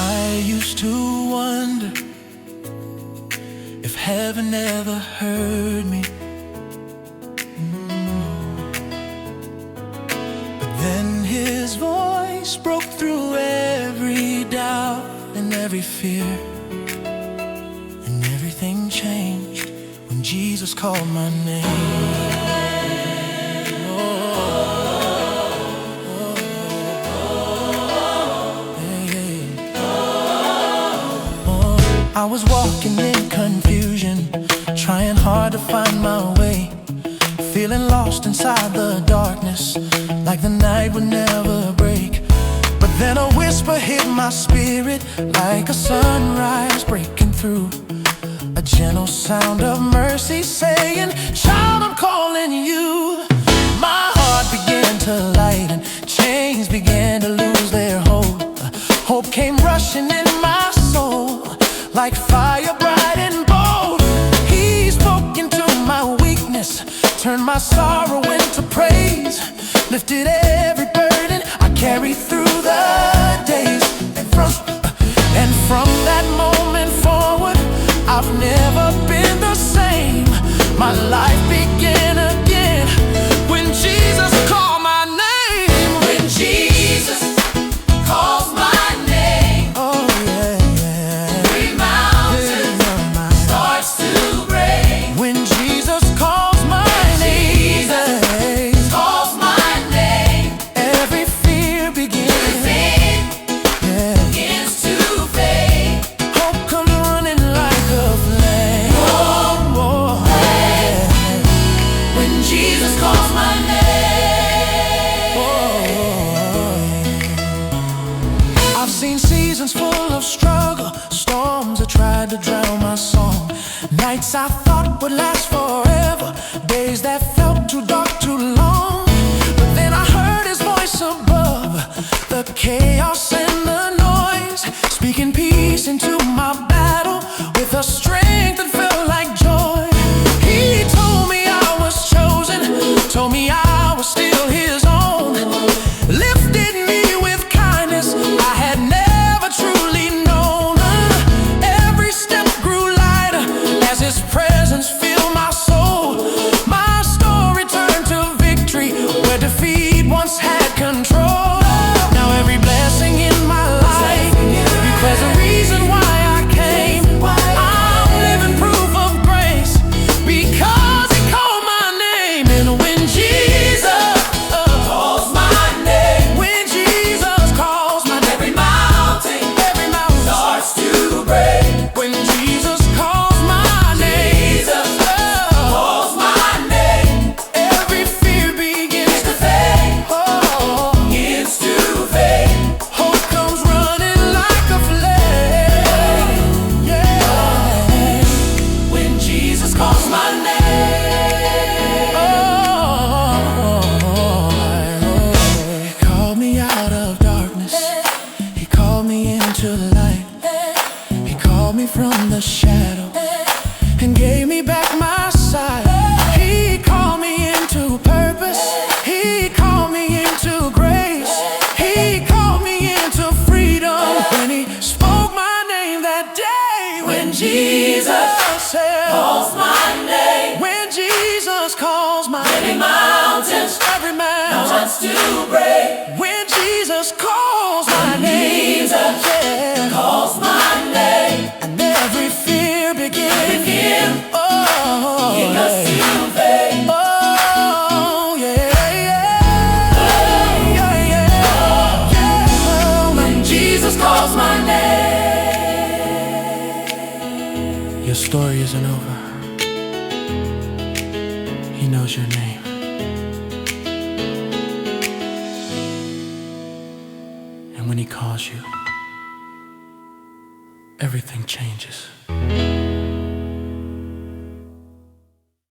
I used to wonder if heaven ever heard me. But then his voice broke through every doubt and every fear, and everything changed when Jesus called my name. I was walking in confusion, trying hard to find my way, feeling lost inside the darkness, like the night would never break. But then a whisper hit my spirit, like a sunrise breaking through. A gentle sound of mercy saying, "Child, I'm calling you." My heart began to lighten, chains began to lose their hold. Hope came rushing in my soul, like fire bright and bold. He spoke into my weakness, turned my sorrow into praise, lifted every burden I carried through the days. And from that moment forward, I've never been the same. My life began again when Jesus called my name. When Jesus calls my name, oh yeah, yeah. Every mountain starts to break. When Jesus calls my name, calls my name, every fear begins to fade. Hope comes running like a flame. Oh, oh, yeah. When Jesus calls my name. Oh, yeah. I've seen seasons full of struggle, storms that tried to drown my song, nights I thought would last forever, days that felt too dark, too long. But then I heard his voice above the chaos and the noise, speaking peace into my battle with a strength that felt like joy. He told me I was chosen, told me I was still his own, lifted me with kindness I had never truly known. Every step grew lighter as his presence filled my soul. My story turned to victory where defeat once had control. Now every blessing in my life declares the reason why I came. I'm living proof of grace because he called my name. And when Jesus calls my name, when Jesus calls my name, every mountain starts to break. When Jesus calls my name, calls my name, every fear begins to fade. Oh, begins to fade. Hope comes running like a flame. Yeah. When Jesus calls my name. Oh, he called me out of darkness, he called me into the light. He called me from the shadow and gave me back my sight. He called me into purpose, he called me into grace, he called me into freedom when he spoke my name that day. When Jesus calls my name, when Jesus calls my name, every mountain starts to break. When Jesus calls my name, yeah, calls my name, and every fear begins. Oh, yeah. Oh, yeah, yeah. Yeah, yeah. Yeah. When Jesus calls my name. Your story isn't over. He knows your name. And when he calls you, everything changes.